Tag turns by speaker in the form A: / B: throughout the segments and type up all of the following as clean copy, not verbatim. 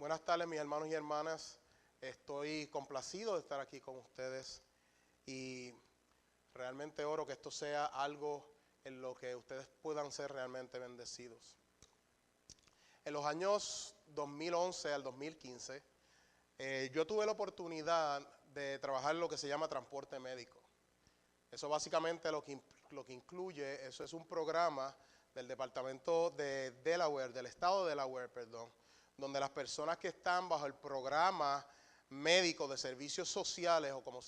A: Buenas tardes, mis hermanos y hermanas. Estoy complacido de estar aquí con ustedes y realmente oro que esto sea algo en lo que ustedes puedan ser realmente bendecidos. En los años 2011 al 2015, yo tuve la oportunidad de trabajar en lo que se llama transporte médico. Eso básicamente lo que incluye, eso es un programa del departamento de Delaware, del estado de Delaware, perdón, donde las personas que están bajo el programa médico de servicios sociales, o como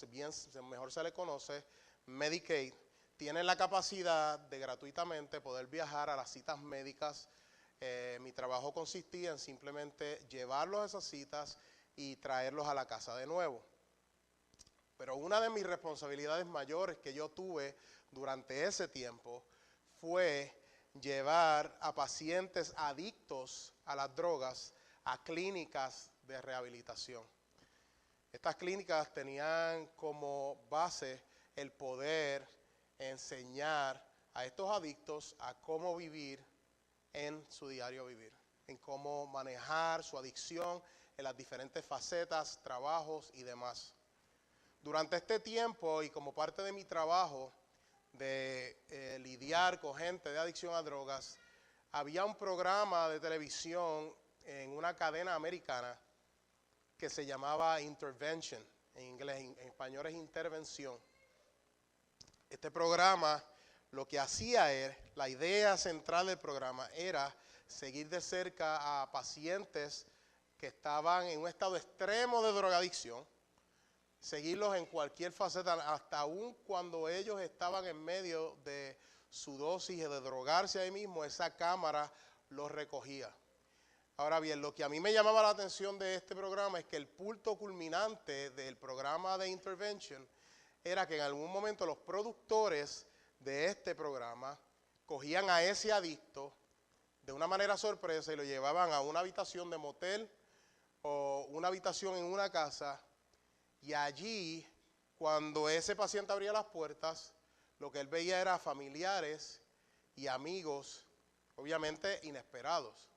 A: mejor se le conoce, Medicaid, tienen la capacidad de gratuitamente poder viajar a las citas médicas. Mi trabajo consistía en simplemente llevarlos a esas citas y traerlos a la casa de nuevo. Pero una de mis responsabilidades mayores que yo tuve durante ese tiempo fue llevar a pacientes adictos a las drogas a clínicas de rehabilitación. Estas clínicas tenían como base el poder enseñar a estos adictos a cómo vivir en su diario vivir, en cómo manejar su adicción en las diferentes facetas, trabajos y demás. Durante este tiempo y como parte de mi trabajo de lidiar con gente de adicción a drogas, había un programa de televisión en una cadena americana que se llamaba Intervention, en inglés, en español es intervención. Este programa lo que hacía era, la idea central del programa era seguir de cerca a pacientes que estaban en un estado extremo de drogadicción, seguirlos en cualquier faceta, hasta aún cuando ellos estaban en medio de su dosis de drogarse ahí mismo, esa cámara los recogía. Ahora bien, lo que a mí me llamaba la atención de este programa es que el punto culminante del programa de Intervention era que en algún momento los productores de este programa cogían a ese adicto de una manera sorpresa y lo llevaban a una habitación de motel o una habitación en una casa. Y allí, cuando ese paciente abría las puertas, lo que él veía era familiares y amigos, obviamente inesperados.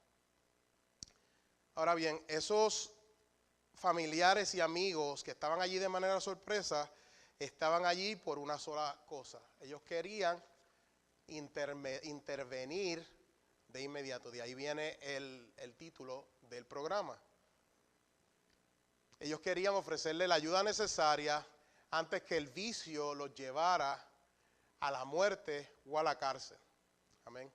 A: Ahora bien, esos familiares y amigos que estaban allí de manera sorpresa, estaban allí por una sola cosa. Ellos querían intervenir de inmediato. De ahí viene el título del programa. Ellos querían ofrecerle la ayuda necesaria antes que el vicio los llevara a la muerte o a la cárcel. Amén.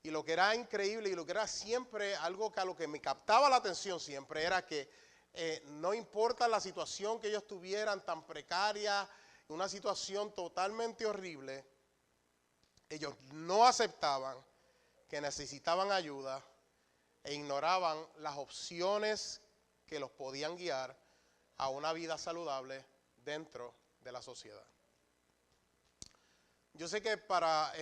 A: Y lo que era increíble y lo que era siempre algo que a lo que me captaba la atención siempre era que no importa la situación que ellos tuvieran tan precaria, una situación totalmente horrible, ellos no aceptaban que necesitaban ayuda e ignoraban las opciones que los podían guiar a una vida saludable dentro de la sociedad. Yo sé que para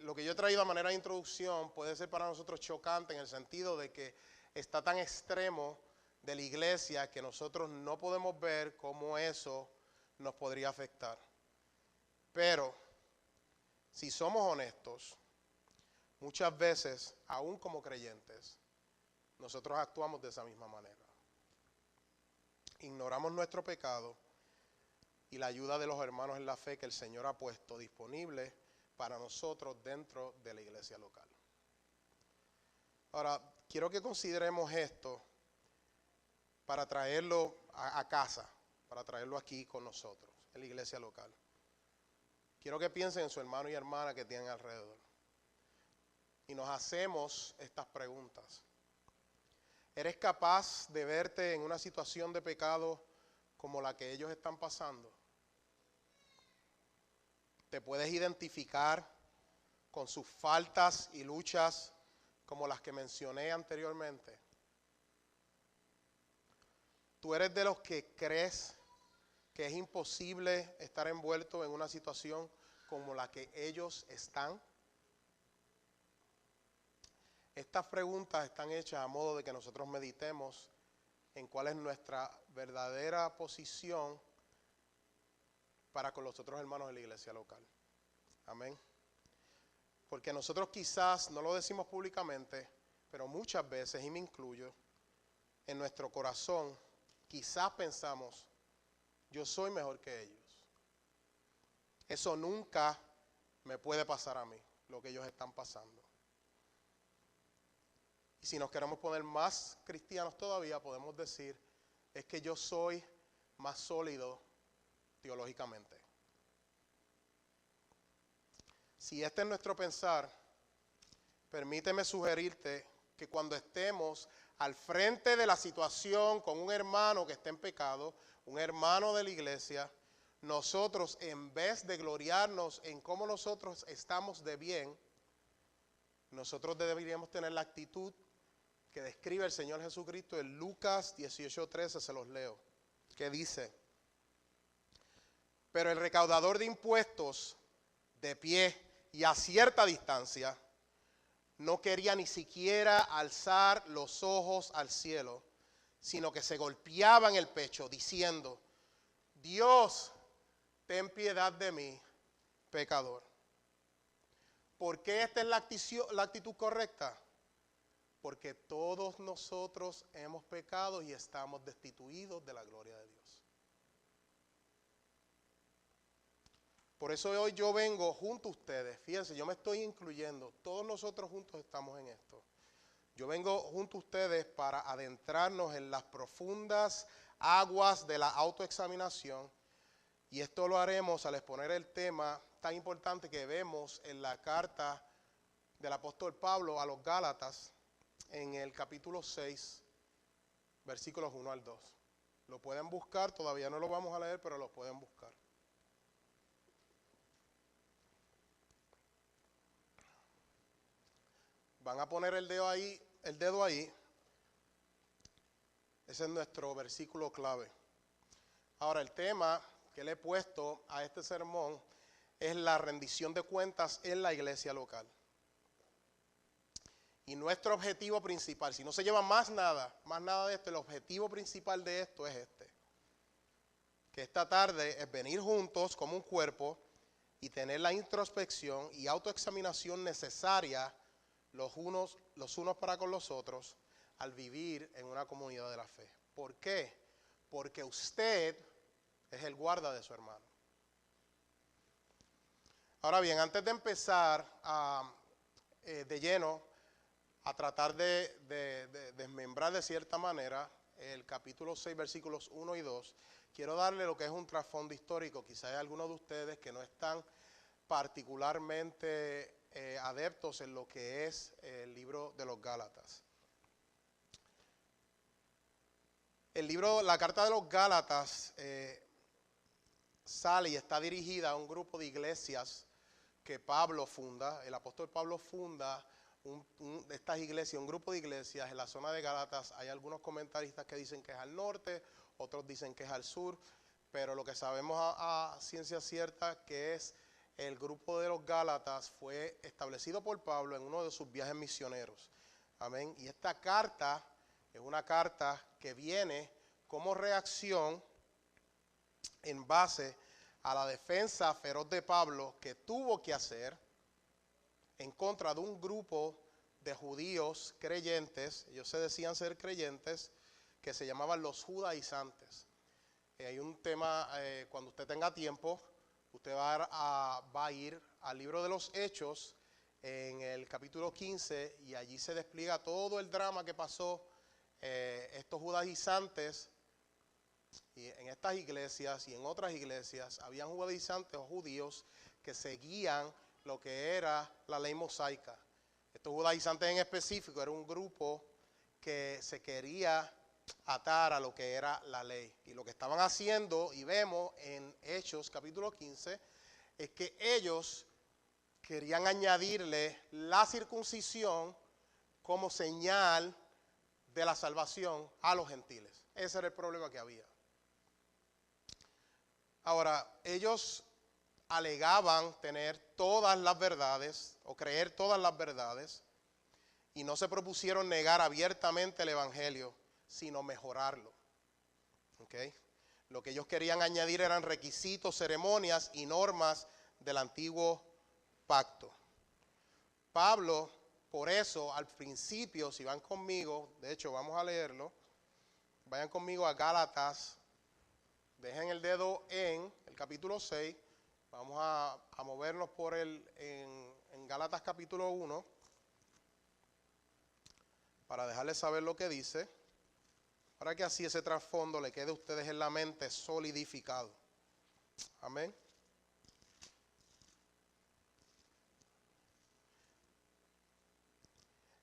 A: lo que yo he traído a manera de introducción puede ser para nosotros chocante en el sentido de que está tan extremo de la iglesia que nosotros no podemos ver cómo eso nos podría afectar. Pero, si somos honestos, muchas veces, aún como creyentes, nosotros actuamos de esa misma manera. Ignoramos nuestro pecado y la ayuda de los hermanos en la fe que el Señor ha puesto disponible para nosotros dentro de la iglesia local. Ahora, quiero que consideremos esto para traerlo a casa, para traerlo aquí con nosotros, en la iglesia local. Quiero que piensen en su hermano y hermana que tienen alrededor. Y nos hacemos estas preguntas. ¿Eres capaz de verte en una situación de pecado como la que ellos están pasando? ¿Te puedes identificar con sus faltas y luchas como las que mencioné anteriormente? ¿Tú eres de los que crees que es imposible estar envuelto en una situación como la que ellos están? Estas preguntas están hechas a modo de que nosotros meditemos en cuál es nuestra verdadera posición para con los otros hermanos de la iglesia local. Amén. Porque nosotros quizás no lo decimos públicamente, pero muchas veces, y me incluyo, en nuestro corazón, quizás pensamos, yo soy mejor que ellos. Eso nunca me puede pasar a mí, lo que ellos están pasando. Y si nos queremos poner más cristianos todavía, podemos decir, es que yo soy más sólido teológicamente. Si este es nuestro pensar, permíteme sugerirte que cuando estemos al frente de la situación con un hermano que esté en pecado, un hermano de la iglesia, nosotros, en vez de gloriarnos en cómo nosotros estamos de bien, nosotros deberíamos tener la actitud que describe el Señor Jesucristo en Lucas 18:13, se los leo, que dice: pero el recaudador de impuestos, de pie y a cierta distancia, no quería ni siquiera alzar los ojos al cielo, sino que se golpeaba en el pecho, diciendo: Dios, ten piedad de mí, pecador. ¿Por qué esta es la actitud correcta? Porque todos nosotros hemos pecado y estamos destituidos de la gloria de Dios. Por eso hoy yo vengo junto a ustedes, fíjense, yo me estoy incluyendo, todos nosotros juntos estamos en esto. Yo vengo junto a ustedes para adentrarnos en las profundas aguas de la autoexaminación, y esto lo haremos al exponer el tema tan importante que vemos en la carta del apóstol Pablo a los Gálatas, en el capítulo 6, versículos 1 al 2. Lo pueden buscar, todavía no lo vamos a leer, pero lo pueden buscar. Van a poner el dedo ahí. Ese es nuestro versículo clave. Ahora, el tema que le he puesto a este sermón es la rendición de cuentas en la iglesia local. Y nuestro objetivo principal, si no se lleva más nada de esto, el objetivo principal de esto es este. Que esta tarde es venir juntos como un cuerpo y tener la introspección y autoexaminación necesaria los unos para con los otros al vivir en una comunidad de la fe. ¿Por qué? Porque usted es el guarda de su hermano. Ahora bien, antes de empezar de lleno a tratar de desmembrar de cierta manera el capítulo 6, versículos 1 y 2, quiero darle lo que es un trasfondo histórico. Quizás hay algunos de ustedes que no están particularmente adeptos en lo que es el libro de los Gálatas. La carta de los Gálatas sale y está dirigida a un grupo de iglesias que Pablo funda. El apóstol Pablo funda estas iglesias, un grupo de iglesias en la zona de Gálatas. Hay algunos comentaristas que dicen que es al norte, otros dicen que es al sur, pero lo que sabemos a ciencia cierta que es el grupo de los Gálatas fue establecido por Pablo en uno de sus viajes misioneros. Amén. Y esta carta es una carta que viene como reacción en base a la defensa feroz de Pablo que tuvo que hacer en contra de un grupo de judíos creyentes. Ellos se decían ser creyentes, que se llamaban los judaizantes. Hay un tema, cuando usted tenga tiempo, usted va a ir al libro de los Hechos en el capítulo 15 y allí se despliega todo el drama que pasó estos judaizantes. Y en estas iglesias y en otras iglesias habían judaizantes o judíos que seguían lo que era la ley mosaica. Estos judaizantes en específico era un grupo que se quería atar a lo que era la ley. Y lo que estaban haciendo, y vemos en Hechos capítulo 15, es que ellos querían añadirle la circuncisión como señal de la salvación a los gentiles. Ese era el problema que había. Ahora, ellos alegaban tener todas las verdades o creer todas las verdades y no se propusieron negar abiertamente el evangelio, sino mejorarlo. ¿Okay? Lo que ellos querían añadir eran requisitos, ceremonias y normas del antiguo pacto. Pablo, por eso, al principio, si van conmigo, de hecho vamos a leerlo, Vayan conmigo a Gálatas. Dejen el dedo en el capítulo 6. Vamos a movernos en Gálatas capítulo 1 para dejarles saber lo que dice, para que así ese trasfondo le quede a ustedes en la mente solidificado. Amén.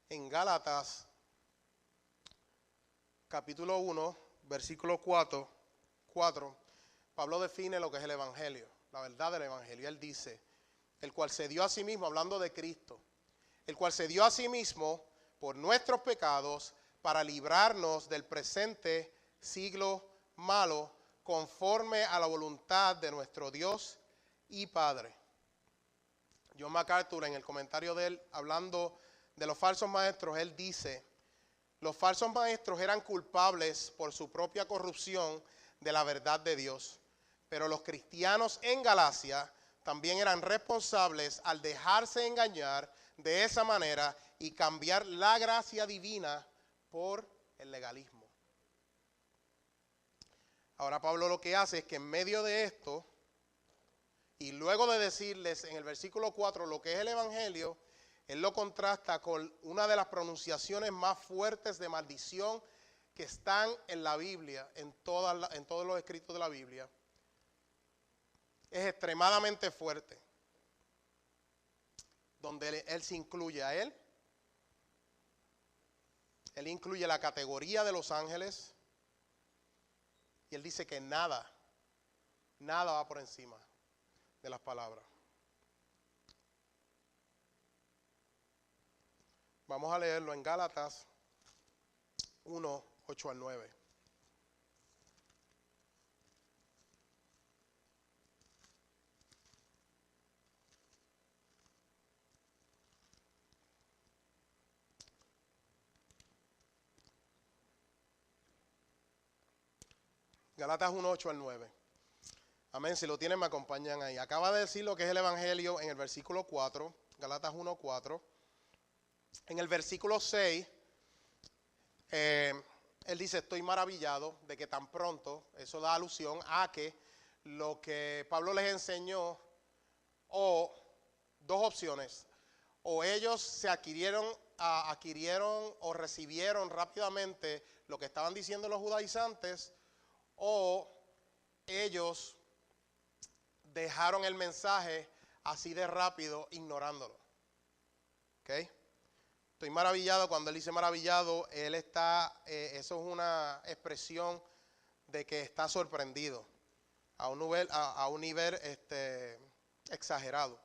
A: En Gálatas capítulo 1, versículo 4, Pablo define lo que es el Evangelio, la verdad del Evangelio. Él dice, el cual se dio a sí mismo, hablando de Cristo, el cual se dio a sí mismo por nuestros pecados para librarnos del presente siglo malo, conforme a la voluntad de nuestro Dios y Padre. John MacArthur, en el comentario de él, hablando de los falsos maestros, él dice, los falsos maestros eran culpables por su propia corrupción de la verdad de Dios, pero los cristianos en Galacia también eran responsables al dejarse engañar de esa manera y cambiar la gracia divina por el legalismo. Ahora Pablo lo que hace es que en medio de esto, y luego de decirles en el versículo 4 lo que es el Evangelio, él lo contrasta con una de las pronunciaciones más fuertes de maldición que están en la Biblia, en todos los escritos de la Biblia. Es extremadamente fuerte, donde él se incluye a él incluye la categoría de los ángeles, y él dice que nada va por encima de las palabras. Vamos a leerlo en Gálatas 1, 8 al 9. Gálatas 1, 8 al 9. Amén, si lo tienen me acompañan ahí. Acaba de decir lo que es el Evangelio en el versículo 4, Gálatas 1, 4. En el versículo 6, él dice, estoy maravillado de que tan pronto, eso da alusión a que lo que Pablo les enseñó, o dos opciones, o ellos se adquirieron o recibieron rápidamente lo que estaban diciendo los judaizantes, o ellos dejaron el mensaje así de rápido, ignorándolo. ¿Ok? Estoy maravillado. Cuando él dice maravillado, él está, eso es una expresión de que está sorprendido a un nivel exagerado.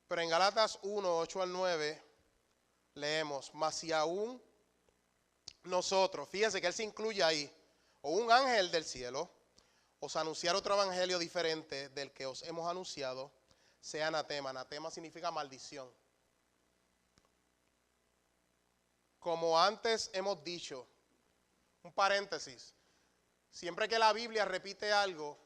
A: Pero en Gálatas 1, 8 al 9 leemos, mas si aún nosotros, fíjense que él se incluye ahí, o un ángel del cielo, os anunciar otro evangelio diferente del que os hemos anunciado, sea anatema. Anatema significa maldición. Como antes hemos dicho, un paréntesis, siempre que la Biblia repite algo,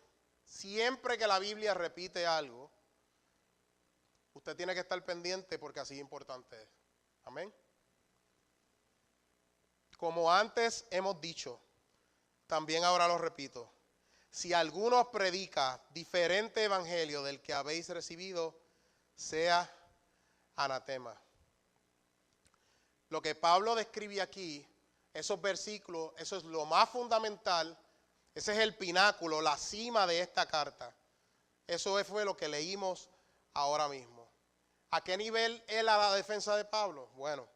A: usted tiene que estar pendiente porque así importante es. Amén. Como antes hemos dicho, también ahora lo repito, si alguno os predica diferente evangelio del que habéis recibido, sea anatema. Lo que Pablo describe aquí, esos versículos, eso es lo más fundamental, ese es el pináculo, la cima de esta carta. Eso fue lo que leímos ahora mismo. ¿A qué nivel era la defensa de Pablo? Bueno,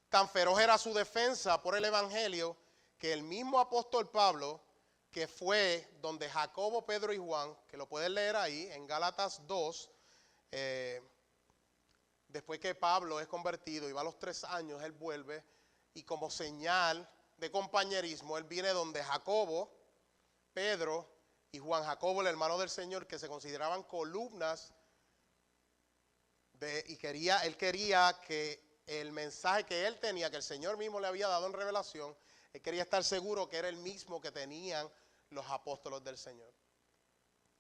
A: tan feroz era su defensa por el evangelio que el mismo apóstol Pablo, que fue donde Jacobo, Pedro y Juan, que lo pueden leer ahí en Gálatas 2, después que Pablo es convertido y va a los 3 años, él vuelve y como señal de compañerismo, él viene donde Jacobo, Pedro y Juan. Jacobo, el hermano del Señor, que se consideraban columnas él quería que el mensaje que él tenía, que el Señor mismo le había dado en revelación, él quería estar seguro que era el mismo que tenían los apóstolos del Señor.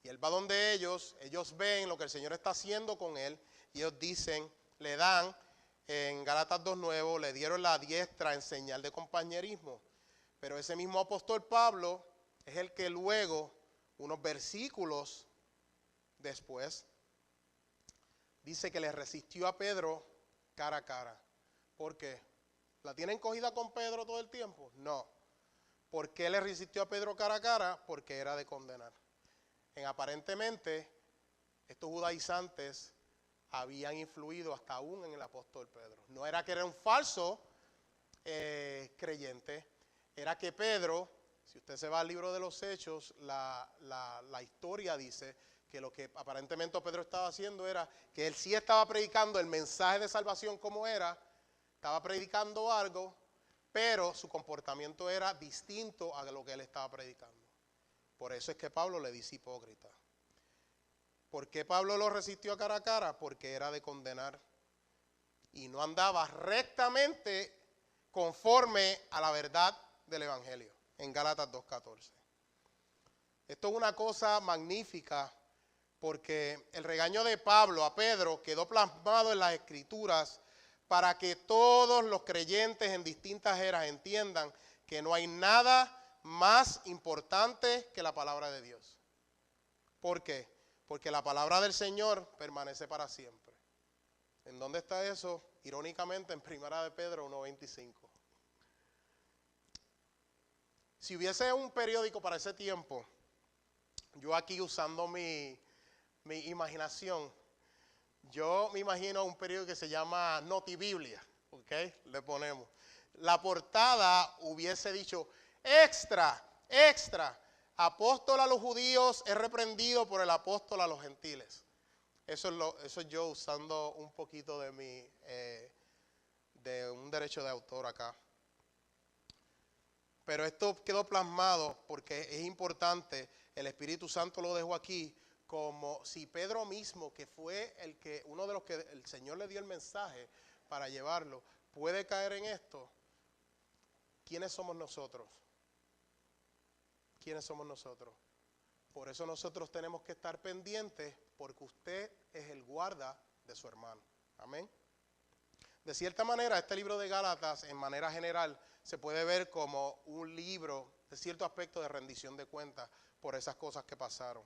A: Y él va donde ellos ven lo que el Señor está haciendo con él, y ellos dicen, le dan, en Gálatas 2:9, le dieron la diestra en señal de compañerismo. Pero ese mismo apóstol Pablo es el que luego, unos versículos después, dice que le resistió a Pedro cara a cara. ¿Por qué? ¿La tienen cogida con Pedro todo el tiempo? No. ¿Por qué le resistió a Pedro cara a cara? Porque era de condenar. Aparentemente, estos judaizantes habían influido hasta aún en el apóstol Pedro. No era que era un falso creyente, era que Pedro, si usted se va al libro de los Hechos, la historia dice que lo que aparentemente Pedro estaba haciendo era que él sí estaba predicando el mensaje de salvación como era, estaba predicando algo, pero su comportamiento era distinto a lo que él estaba predicando. Por eso es que Pablo le dice hipócrita. ¿Por qué Pablo lo resistió cara a cara? Porque era de condenar y no andaba rectamente conforme a la verdad del Evangelio, en Gálatas 2:14. Esto es una cosa magnífica porque el regaño de Pablo a Pedro quedó plasmado en las Escrituras para que todos los creyentes en distintas eras entiendan que no hay nada más importante que la palabra de Dios. ¿Por qué? Porque la palabra del Señor permanece para siempre. ¿En dónde está eso? Irónicamente en 1 de Pedro 1:25. Si hubiese un periódico para ese tiempo, yo aquí usando mi imaginación, yo me imagino un periódico que se llama Notibiblia, ¿ok? Le ponemos. La portada hubiese dicho, extra, extra, apóstol a los judíos es reprendido por el apóstol a los gentiles. Eso es yo usando un poquito de de un derecho de autor acá. Pero esto quedó plasmado porque es importante, el Espíritu Santo lo dejó aquí, como si Pedro mismo, que fue uno de los que el Señor le dio el mensaje para llevarlo, puede caer en esto. ¿Quiénes somos nosotros? ¿Quiénes somos nosotros? Por eso nosotros tenemos que estar pendientes, porque usted es el guarda de su hermano. Amén. De cierta manera, este libro de Gálatas, en manera general, se puede ver como un libro de cierto aspecto de rendición de cuentas por esas cosas que pasaron.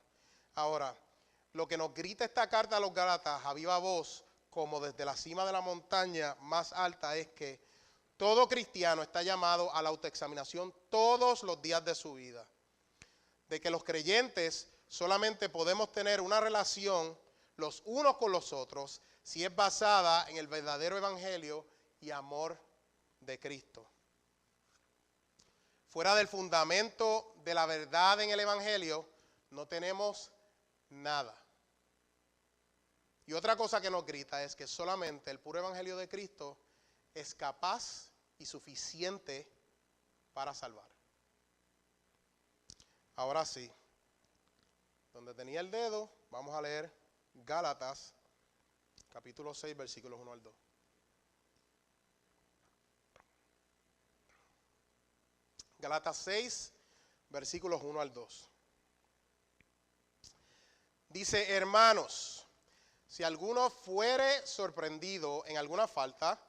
A: Ahora, lo que nos grita esta carta a los Gálatas a viva voz, como desde la cima de la montaña más alta, es que todo cristiano está llamado a la autoexaminación todos los días de su vida. De que los creyentes solamente podemos tener una relación los unos con los otros si es basada en el verdadero evangelio y amor de Cristo. Fuera del fundamento de la verdad en el evangelio, no tenemos nada. Y otra cosa que nos grita es que solamente el puro evangelio de Cristo es capaz y suficiente para salvar. Ahora sí, donde tenía el dedo, vamos a leer Gálatas, capítulo 6, versículos 1 al 2. Gálatas 6, versículos 1 al 2. Dice, hermanos, si alguno fuere sorprendido en alguna falta,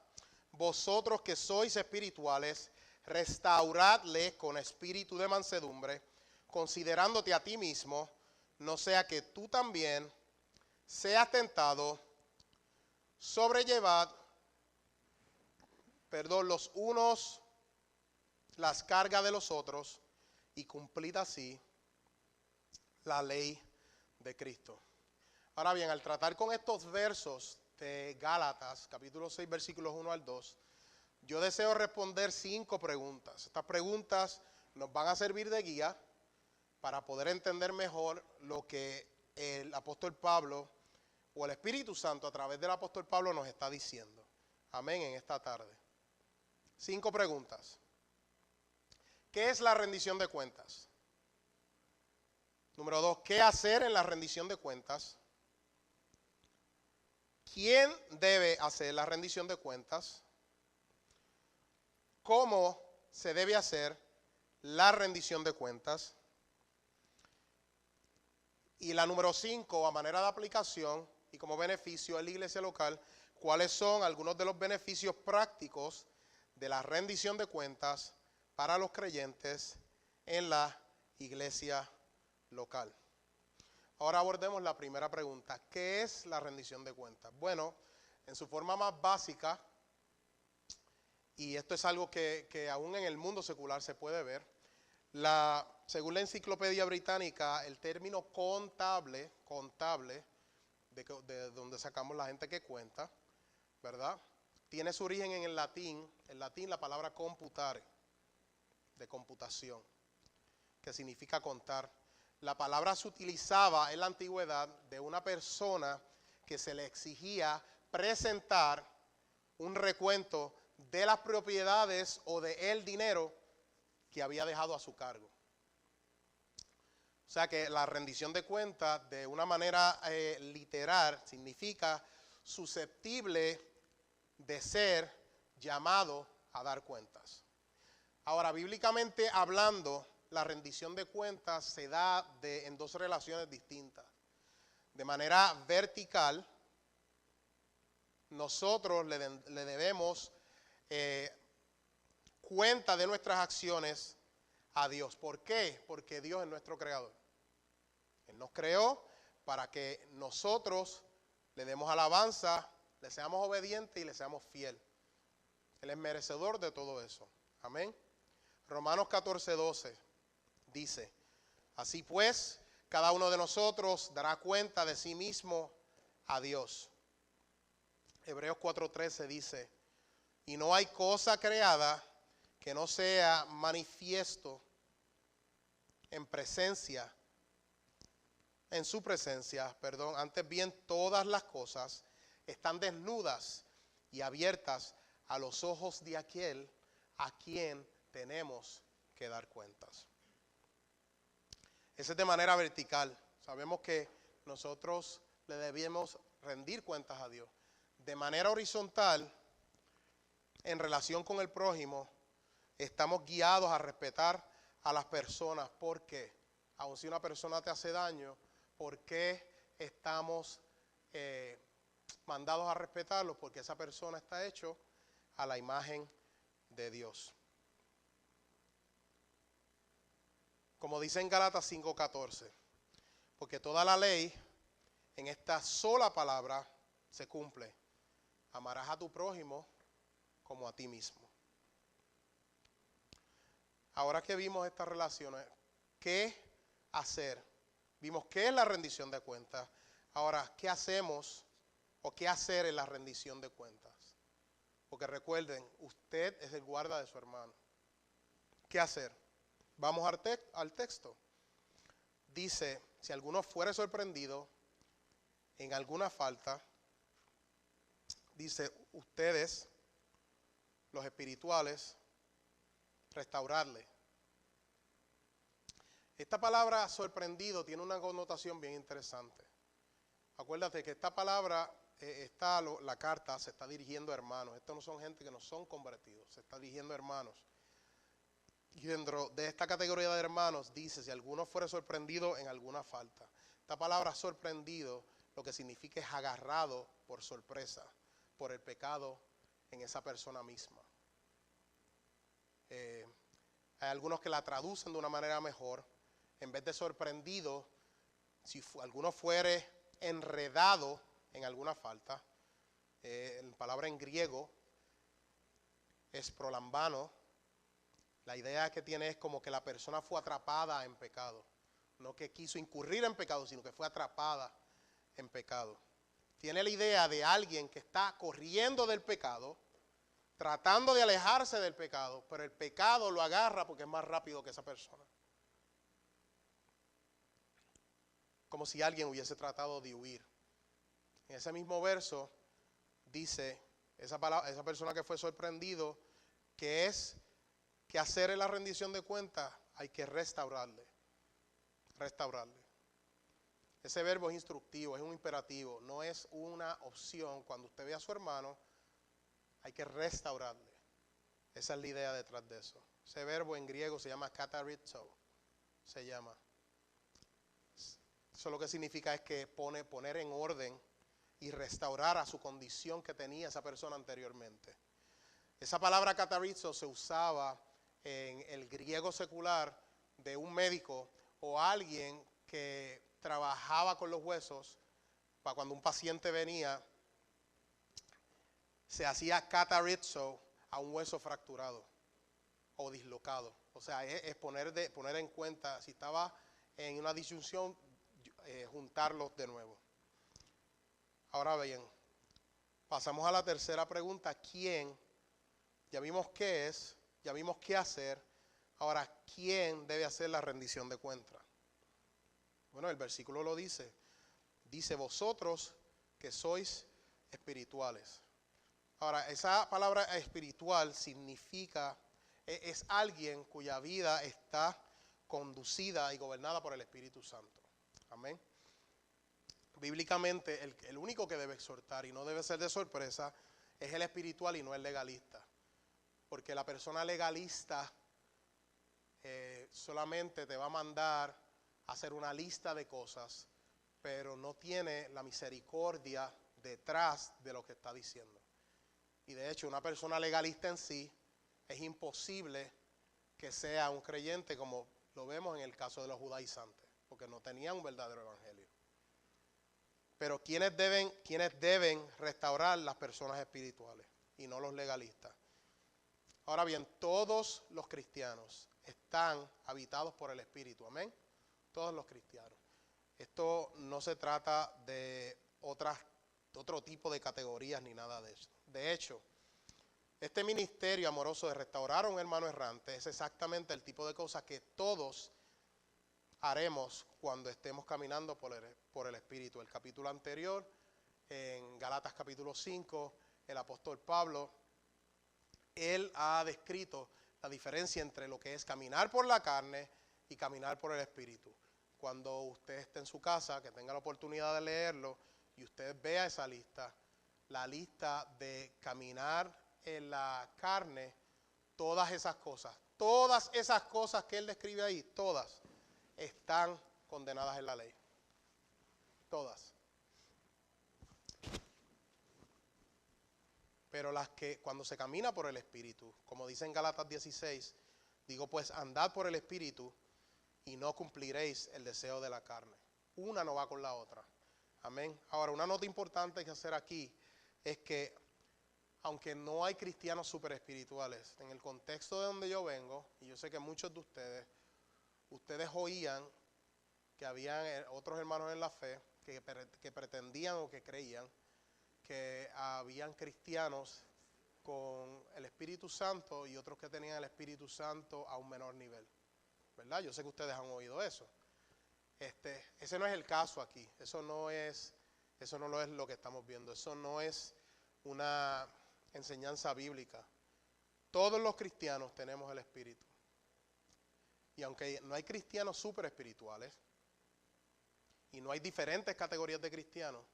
A: vosotros que sois espirituales, restauradle con espíritu de mansedumbre, considerándote a ti mismo, no sea que tú también seas tentado, sobrellevad, los unos las cargas de los otros y cumplid así la ley de Cristo. Ahora bien, al tratar con estos versos de Gálatas, capítulo 6, versículos 1 al 2, yo deseo responder 5 preguntas. Estas preguntas nos van a servir de guía para poder entender mejor lo que el apóstol Pablo o el Espíritu Santo a través del apóstol Pablo nos está diciendo. Amén, en esta tarde. 5 preguntas. ¿Qué es la rendición de cuentas? Número 2, ¿qué hacer en la rendición de cuentas? ¿Quién debe hacer la rendición de cuentas? ¿Cómo se debe hacer la rendición de cuentas? Y la número 5, a manera de aplicación y como beneficio en la iglesia local, ¿cuáles son algunos de los beneficios prácticos de la rendición de cuentas para los creyentes en la iglesia local. Ahora abordemos la primera pregunta. ¿Qué es la rendición de cuentas? Bueno, en su forma más básica, y esto es algo que aún en el mundo secular se puede ver, según la Enciclopedia Británica, el término contable, de donde sacamos la gente que cuenta, ¿verdad? Tiene su origen en el latín la palabra computare, de computación, que significa contar. La palabra se utilizaba en la antigüedad de una persona que se le exigía presentar un recuento de las propiedades o de el dinero que había dejado a su cargo. O sea que la rendición de cuentas, de una manera literal, significa susceptible de ser llamado a dar cuentas. Ahora, bíblicamente hablando, la rendición de cuentas se da en dos relaciones distintas. De manera vertical, nosotros le debemos cuenta de nuestras acciones a Dios. ¿Por qué? Porque Dios es nuestro creador. Él nos creó para que nosotros le demos alabanza, le seamos obedientes y le seamos fieles. Él es merecedor de todo eso. Amén. Romanos 14:12 dice: así pues, cada uno de nosotros dará cuenta de sí mismo a Dios. Hebreos 4:13 dice: y no hay cosa creada que no sea manifiesto en su presencia, antes bien todas las cosas están desnudas y abiertas a los ojos de aquel a quien tenemos que dar cuentas. Esa es de manera vertical. Sabemos que nosotros le debemos rendir cuentas a Dios. De manera horizontal, en relación con el prójimo, estamos guiados a respetar a las personas. ¿Por qué? Aun si una persona te hace daño, ¿por qué estamos mandados a respetarlo? Porque esa persona está hecho a la imagen de Dios. Como dice en Gálatas 5:14, porque toda la ley en esta sola palabra se cumple: amarás a tu prójimo como a ti mismo. Ahora que vimos estas relaciones, ¿qué hacer? Vimos qué es la rendición de cuentas. Ahora, ¿qué hacemos o qué hacer en la rendición de cuentas? Porque recuerden, usted es el guarda de su hermano. ¿Qué hacer? Vamos al texto. Dice: si alguno fuere sorprendido en alguna falta, dice, ustedes, los espirituales, restaurarle. Esta palabra sorprendido tiene una connotación bien interesante. Acuérdate que esta palabra, la carta se está dirigiendo a hermanos. Estos no son gente que no son convertidos, se está dirigiendo a hermanos. Y dentro de esta categoría de hermanos dice: si alguno fuera sorprendido en alguna falta. Esta palabra sorprendido lo que significa es agarrado por sorpresa, por el pecado en esa persona misma. Hay algunos que la traducen de una manera mejor. En vez de sorprendido, si alguno fuere enredado en alguna falta, la palabra en griego es prolambano. La idea que tiene es como que la persona fue atrapada en pecado. No que quiso incurrir en pecado, sino que fue atrapada en pecado. Tiene la idea de alguien que está corriendo del pecado, tratando de alejarse del pecado, pero el pecado lo agarra porque es más rápido que esa persona. Como si alguien hubiese tratado de huir. En ese mismo verso dice esa persona que fue sorprendido, que es que hacer en la rendición de cuentas hay que restaurarle. Restaurarle. Ese verbo es instructivo, es un imperativo, no es una opción. Cuando usted ve a su hermano, hay que restaurarle. Esa es la idea detrás de eso. Ese verbo en griego se llama katarizo. Se llama. Eso lo que significa es que poner en orden y restaurar a su condición que tenía esa persona anteriormente. Esa palabra katarizo se usaba en el griego secular de un médico o alguien que trabajaba con los huesos, para cuando un paciente venía, se hacía catarizo a un hueso fracturado o dislocado. O sea, es poner en cuenta, si estaba en una disyunción, juntarlos de nuevo. Ahora bien, pasamos a la tercera pregunta. ¿Quién? Ya vimos qué es, ya vimos qué hacer. Ahora, ¿quién debe hacer la rendición de cuentas? Bueno, el versículo lo dice. Dice, vosotros que sois espirituales. Ahora, esa palabra espiritual significa, es alguien cuya vida está conducida y gobernada por el Espíritu Santo. Amén. Bíblicamente, el único que debe exhortar y no debe ser de sorpresa es el espiritual y no el legalista. Porque la persona legalista solamente te va a mandar a hacer una lista de cosas, pero no tiene la misericordia detrás de lo que está diciendo. Y de hecho, una persona legalista en sí es imposible que sea un creyente, como lo vemos en el caso de los judaizantes, porque no tenían un verdadero evangelio. Pero ¿quiénes deben restaurar? Las personas espirituales y no los legalistas. Ahora bien, todos los cristianos están habitados por el Espíritu, amén. Todos los cristianos. Esto no se trata de otro tipo de categorías ni nada de eso. De hecho, este ministerio amoroso de restaurar a un hermano errante es exactamente el tipo de cosas que todos haremos cuando estemos caminando por el Espíritu. El capítulo anterior, en Galatas capítulo 5, el apóstol Pablo, él ha descrito la diferencia entre lo que es caminar por la carne y caminar por el Espíritu. Cuando usted esté en su casa, que tenga la oportunidad de leerlo, y usted vea esa lista, la lista de caminar en la carne, todas esas cosas que él describe ahí, todas están condenadas en la ley. Todas. Pero las que cuando se camina por el Espíritu, como dice en Galatas 16, digo pues andad por el Espíritu y no cumpliréis el deseo de la carne. Una no va con la otra. Amén. Ahora, una nota importante que hacer aquí es que aunque no hay cristianos super espirituales, en el contexto de donde yo vengo, y yo sé que muchos de ustedes oían que habían otros hermanos en la fe que pretendían o que creían que habían cristianos con el Espíritu Santo y otros que tenían el Espíritu Santo a un menor nivel. ¿Verdad? Yo sé que ustedes han oído eso. Ese no es el caso aquí. Eso no lo es lo que estamos viendo. Eso no es una enseñanza bíblica. Todos los cristianos tenemos el Espíritu. Y aunque no hay cristianos súper espirituales y no hay diferentes categorías de cristianos,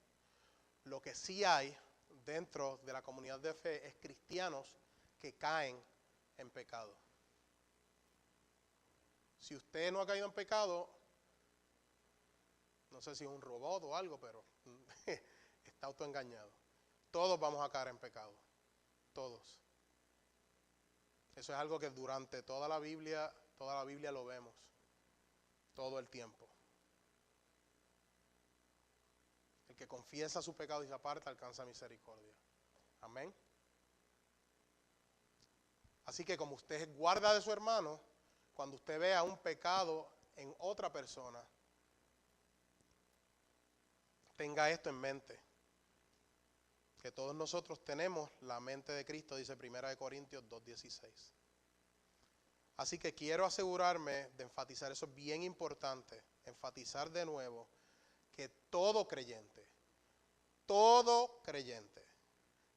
A: lo que sí hay dentro de la comunidad de fe es cristianos que caen en pecado. Si usted no ha caído en pecado, no sé si es un robot o algo, pero está autoengañado. Todos vamos a caer en pecado. Todos. Eso es algo que durante toda la Biblia lo vemos. Todo el tiempo. El que confiesa su pecado y se aparta alcanza misericordia. Amén. Así que como usted es guarda de su hermano, cuando usted vea un pecado en otra persona, tenga esto en mente. Que todos nosotros tenemos la mente de Cristo, dice 1 Corintios 2:16. Así que quiero asegurarme de enfatizar, eso es bien importante, enfatizar de nuevo que todo creyente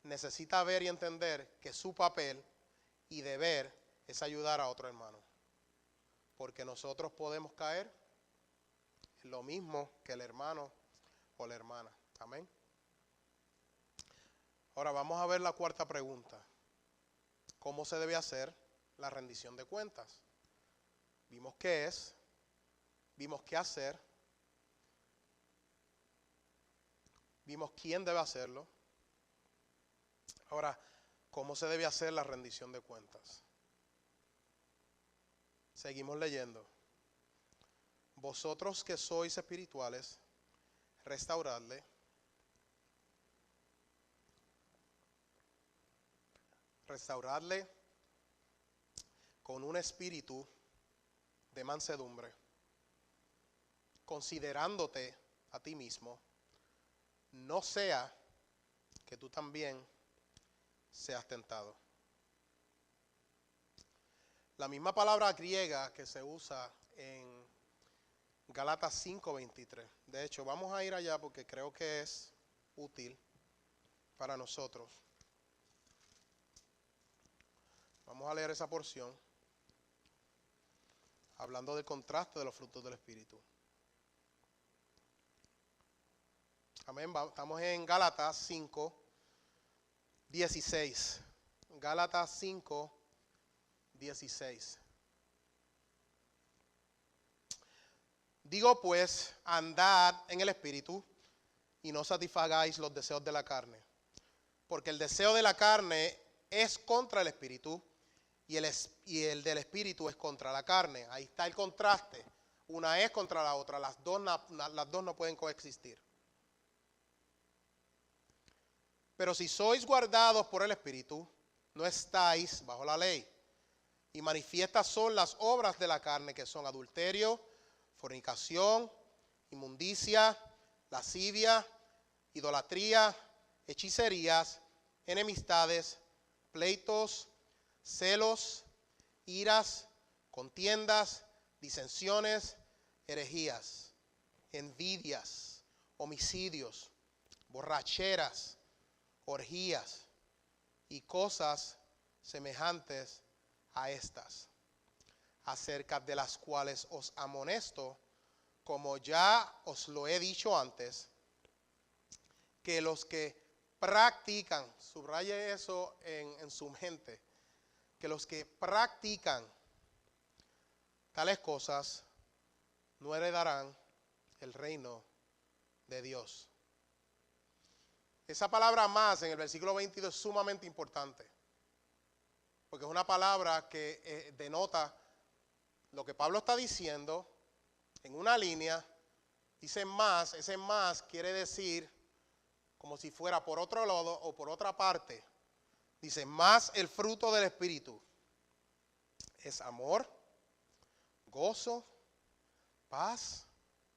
A: necesita ver y entender que su papel y deber es ayudar a otro hermano. Porque nosotros podemos caer en lo mismo que el hermano o la hermana. Amén. Ahora vamos a ver la cuarta pregunta. ¿Cómo se debe hacer la rendición de cuentas? Vimos qué es, vimos qué hacer, vimos quién debe hacerlo. Ahora, ¿cómo se debe hacer la rendición de cuentas? Seguimos leyendo. Vosotros que sois espirituales, restauradle. Restauradle con un espíritu de mansedumbre, considerándote a ti mismo, no sea que tú también seas tentado. La misma palabra griega que se usa en Gálatas 5:23. De hecho, vamos a ir allá porque creo que es útil para nosotros. Vamos a leer esa porción, hablando del contraste de los frutos del Espíritu. Amén. Estamos en Gálatas 5:16. Gálatas 5:16. Digo pues, andad en el Espíritu y no satisfagáis los deseos de la carne. Porque el deseo de la carne es contra el Espíritu y el del Espíritu es contra la carne. Ahí está el contraste. Una es contra la otra. Las dos no pueden coexistir. Pero si sois guardados por el Espíritu, no estáis bajo la ley. Y manifiestas son las obras de la carne, que son adulterio, fornicación, inmundicia, lascivia, idolatría, hechicerías, enemistades, pleitos, celos, iras, contiendas, disensiones, herejías, envidias, homicidios, borracheras, orgías y cosas semejantes a estas, acerca de las cuales os amonesto, como ya os lo he dicho antes, que los que practican, subraye eso en su mente, que los que practican tales cosas no heredarán el reino de Dios. Esa palabra más en el versículo 22 es sumamente importante, porque es una palabra que denota lo que Pablo está diciendo en una línea. Dice más, ese más quiere decir como si fuera por otro lado o por otra parte. Dice, más el fruto del Espíritu es amor, gozo, paz,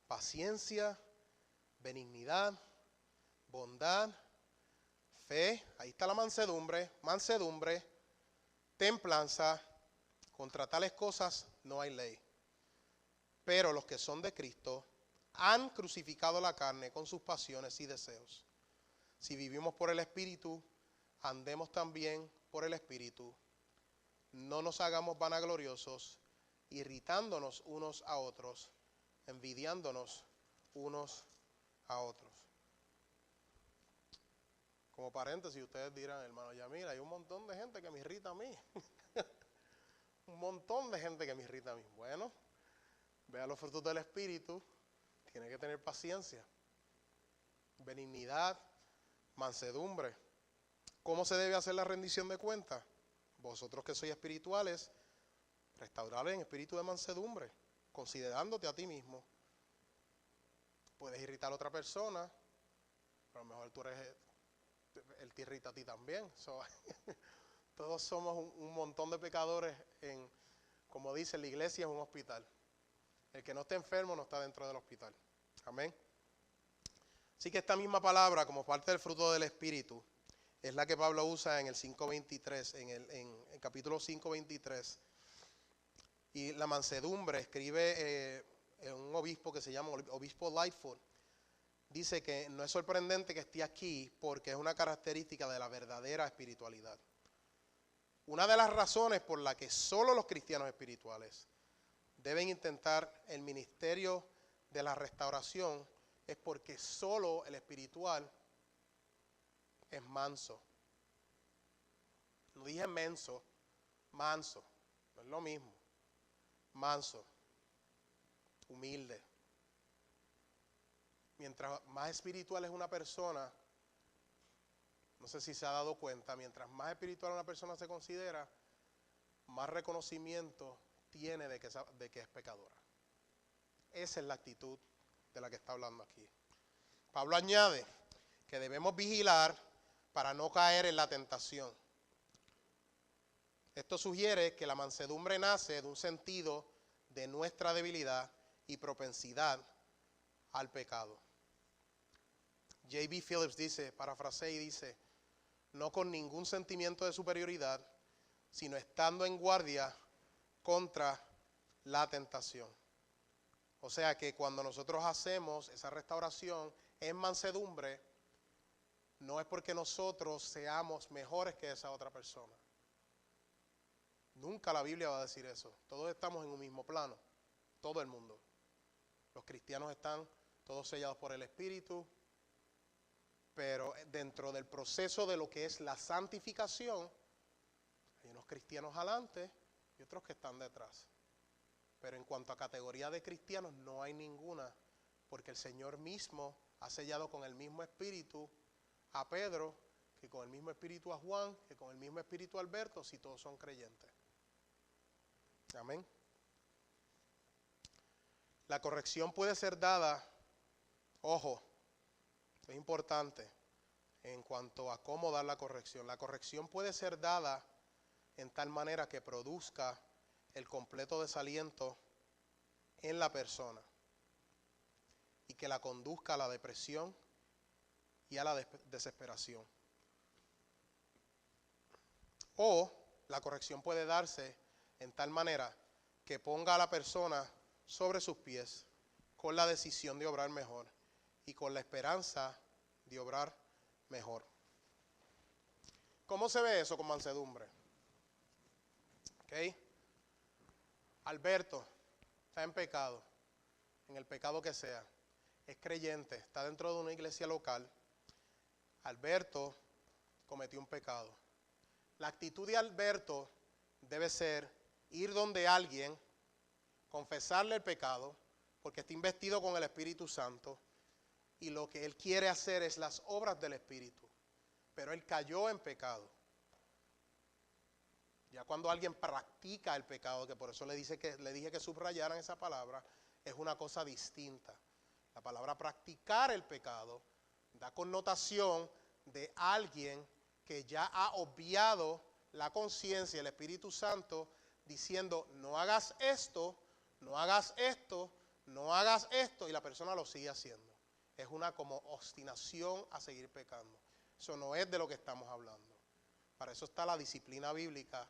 A: paciencia, benignidad, bondad, fe, ahí está la mansedumbre, templanza. Contra tales cosas no hay ley. Pero los que son de Cristo han crucificado la carne con sus pasiones y deseos. Si vivimos por el Espíritu, andemos también por el Espíritu. No nos hagamos vanagloriosos, irritándonos unos a otros, envidiándonos unos a otros. Como paréntesis, ustedes dirán, hermano Yamil, hay un montón de gente que me irrita a mí. Un montón de gente que me irrita a mí. Bueno, vea los frutos del Espíritu, tiene que tener paciencia, benignidad, mansedumbre. ¿Cómo se debe hacer la rendición de cuentas? Vosotros que sois espirituales, restaurar en espíritu de mansedumbre, considerándote a ti mismo. Puedes irritar a otra persona, pero a lo mejor él te irrita a ti también. Todos somos un montón de pecadores como dice, la iglesia es un hospital. El que no esté enfermo no está dentro del hospital. Amén. Así que esta misma palabra, como parte del fruto del Espíritu, es la que Pablo usa en el 5:23, en el capítulo 5:23. Y la mansedumbre, escribe un obispo que se llama Obispo Lightfoot, dice que no es sorprendente que esté aquí porque es una característica de la verdadera espiritualidad. Una de las razones por la que solo los cristianos espirituales deben intentar el ministerio de la restauración es porque solo el espiritual es manso. No dije menso, manso, no es lo mismo. Manso, humilde. Mientras más espiritual es una persona, no sé si se ha dado cuenta, mientras más espiritual una persona se considera, más reconocimiento abstiene de que es pecadora. Esa es la actitud de la que está hablando aquí. Pablo añade que debemos vigilar para no caer en la tentación. Esto sugiere que la mansedumbre nace de un sentido de nuestra debilidad y propensidad al pecado. J.B. Phillips dice, parafrasea y dice, no con ningún sentimiento de superioridad, sino estando en guardia contra la tentación. O sea que cuando nosotros hacemos esa restauración en mansedumbre, no es porque nosotros seamos mejores que esa otra persona. Nunca la Biblia va a decir eso. Todos estamos en un mismo plano, todo el mundo. Los cristianos están todos sellados por el Espíritu, pero dentro del proceso de lo que es la santificación, hay unos cristianos adelante y otros que están detrás. Pero en cuanto a categoría de cristianos, no hay ninguna, porque el Señor mismo ha sellado con el mismo Espíritu a Pedro, que con el mismo Espíritu a Juan, que con el mismo Espíritu a Alberto, si todos son creyentes. Amén. La corrección puede ser dada, ojo, es importante en cuanto a cómo dar la corrección. La corrección puede ser dada en tal manera que produzca el completo desaliento en la persona y que la conduzca a la depresión y a la desesperación. O la corrección puede darse en tal manera que ponga a la persona sobre sus pies con la decisión de obrar mejor y con la esperanza de obrar mejor. ¿Cómo se ve eso con mansedumbre? ¿Ok? Alberto está en pecado, en el pecado que sea, es creyente, está dentro de una iglesia local. Alberto cometió un pecado. La actitud de Alberto debe ser ir donde alguien, confesarle el pecado, porque está investido con el Espíritu Santo, y lo que él quiere hacer es las obras del Espíritu, pero él cayó en pecado. Ya cuando alguien practica el pecado, que por eso le dije que subrayaran esa palabra, es una cosa distinta. La palabra practicar el pecado da connotación de alguien que ya ha obviado la conciencia, el Espíritu Santo, diciendo no hagas esto, no hagas esto, no hagas esto, y la persona lo sigue haciendo. Es una como obstinación a seguir pecando. Eso no es de lo que estamos hablando. Para eso está la disciplina bíblica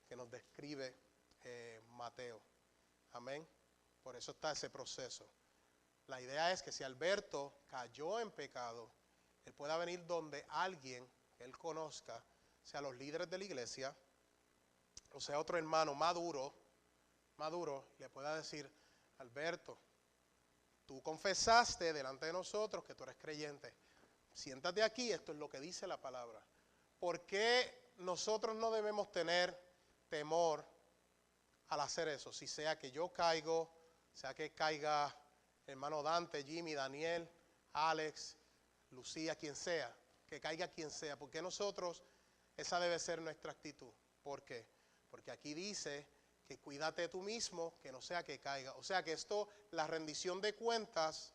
A: que nos describe Mateo. Amén. Por eso está ese proceso. La idea es que si Alberto cayó en pecado, él pueda venir donde alguien que él conozca, sea los líderes de la iglesia, o sea otro hermano maduro, le pueda decir, Alberto, tú confesaste delante de nosotros que tú eres creyente. Siéntate aquí, esto es lo que dice la palabra. ¿Por qué nosotros no debemos tener temor al hacer eso? Si sea que yo caigo, sea que caiga hermano Dante, Jimmy, Daniel, Alex, Lucía, quien sea, que caiga quien sea. ¿Por qué nosotros, esa debe ser nuestra actitud? ¿Por qué? Porque aquí dice que cuídate tú mismo, que no sea que caiga. O sea que esto, la rendición de cuentas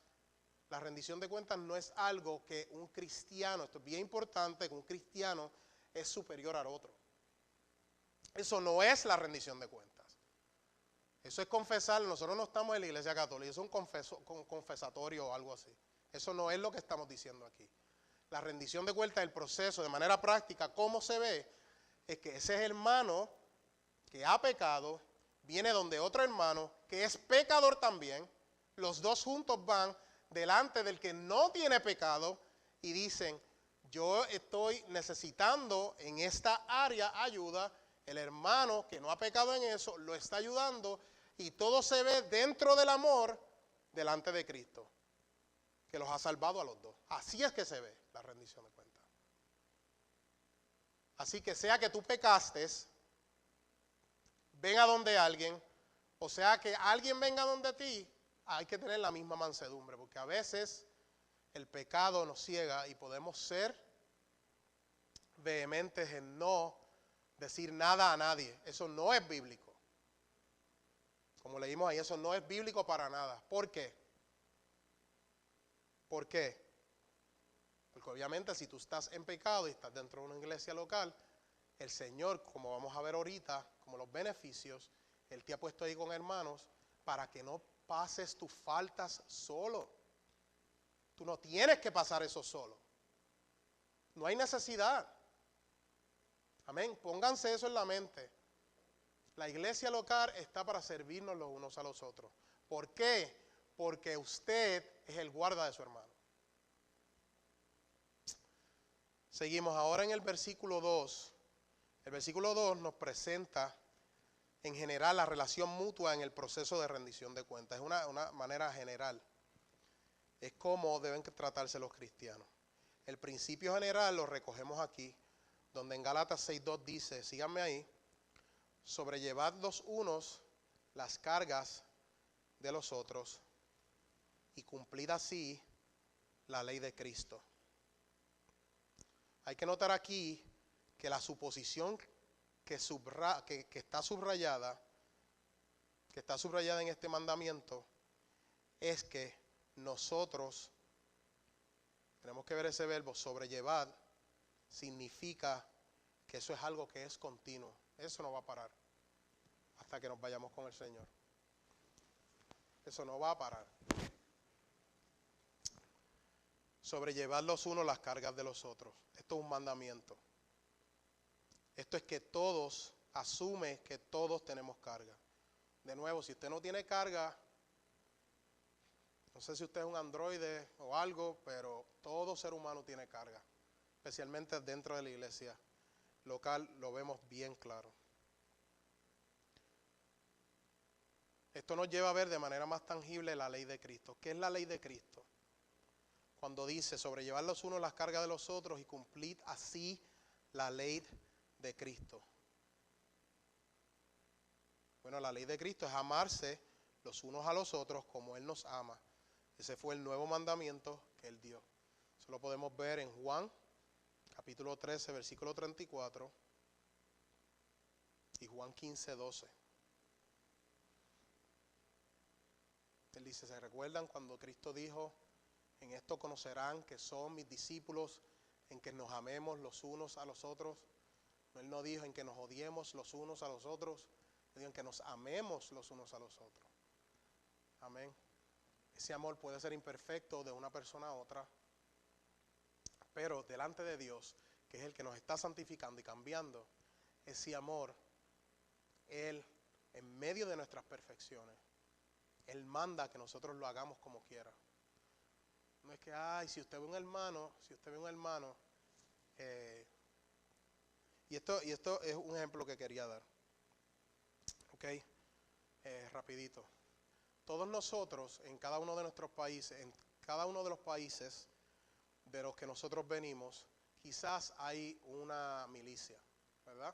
A: no es algo que un cristiano, esto es bien importante, que un cristiano es superior al otro. Eso no es la rendición de cuentas. Eso es confesar. Nosotros no estamos en la iglesia católica, eso es un confesatorio o algo así. Eso no es lo que estamos diciendo aquí. La rendición de cuentas, el proceso de manera práctica, ¿cómo se ve? Es que ese hermano que ha pecado viene donde otro hermano que es pecador también. Los dos juntos van delante del que no tiene pecado y dicen, yo estoy necesitando en esta área ayuda. El hermano que no ha pecado en eso lo está ayudando y todo se ve dentro del amor delante de Cristo, que los ha salvado a los dos. Así es que se ve la rendición de cuentas. Así que sea que tú pecaste, ven a donde alguien, o sea que alguien venga donde ti, hay que tener la misma mansedumbre, porque a veces el pecado nos ciega y podemos ser vehementes en no decir nada a nadie. Eso no es bíblico. Como leímos ahí, eso no es bíblico para nada. ¿Por qué? ¿Por qué? Porque obviamente si tú estás en pecado y estás dentro de una iglesia local, el Señor, como vamos a ver ahorita, como los beneficios, Él te ha puesto ahí con hermanos para que no pases tus faltas solo. Tú no tienes que pasar eso solo. No hay necesidad. Amén. Pónganse eso en la mente. La iglesia local está para servirnos los unos a los otros. ¿Por qué? Porque usted es el guarda de su hermano. Seguimos ahora en el versículo 2. El versículo 2 nos presenta en general la relación mutua en el proceso de rendición de cuentas. Es una manera general. Es cómo deben tratarse los cristianos. El principio general lo recogemos aquí, donde en Gálatas 6:2 dice, síganme ahí, sobrellevad los unos las cargas de los otros y cumplid así la ley de Cristo. Hay que notar aquí que la suposición que está subrayada en este mandamiento es que nosotros tenemos que ver ese verbo sobrellevar, significa que eso es algo que es continuo. Eso no va a parar hasta que nos vayamos con el Señor. Eso no va a parar. Sobrellevar los unos las cargas de los otros. Esto es un mandamiento. Esto es que todos, asume que todos tenemos carga. De nuevo, si usted no tiene carga, no sé si usted es un androide o algo, pero todo ser humano tiene carga. Especialmente dentro de la iglesia local lo vemos bien claro. Esto nos lleva a ver de manera más tangible la ley de Cristo. ¿Qué es la ley de Cristo? Cuando dice sobrellevar los unos las cargas de los otros y cumplir así la ley de Cristo. Bueno, la ley de Cristo es amarse los unos a los otros como Él nos ama. Ese fue el nuevo mandamiento que Él dio. Eso lo podemos ver en Juan, capítulo 13, versículo 34, y Juan 15:12. Él dice, ¿se recuerdan cuando Cristo dijo, en esto conocerán que son mis discípulos, en que nos amemos los unos a los otros? Él no dijo en que nos odiemos los unos a los otros, él dijo en que nos amemos los unos a los otros. Amén. Ese amor puede ser imperfecto de una persona a otra, pero delante de Dios, que es el que nos está santificando y cambiando, ese amor, Él, en medio de nuestras perfecciones, Él manda que nosotros lo hagamos como quiera. No es que, si usted ve un hermano, y esto es un ejemplo que quería dar. Ok, rapidito. Todos nosotros, en cada uno de nuestros países, en cada uno de los países de los que nosotros venimos, quizás hay una milicia, ¿verdad?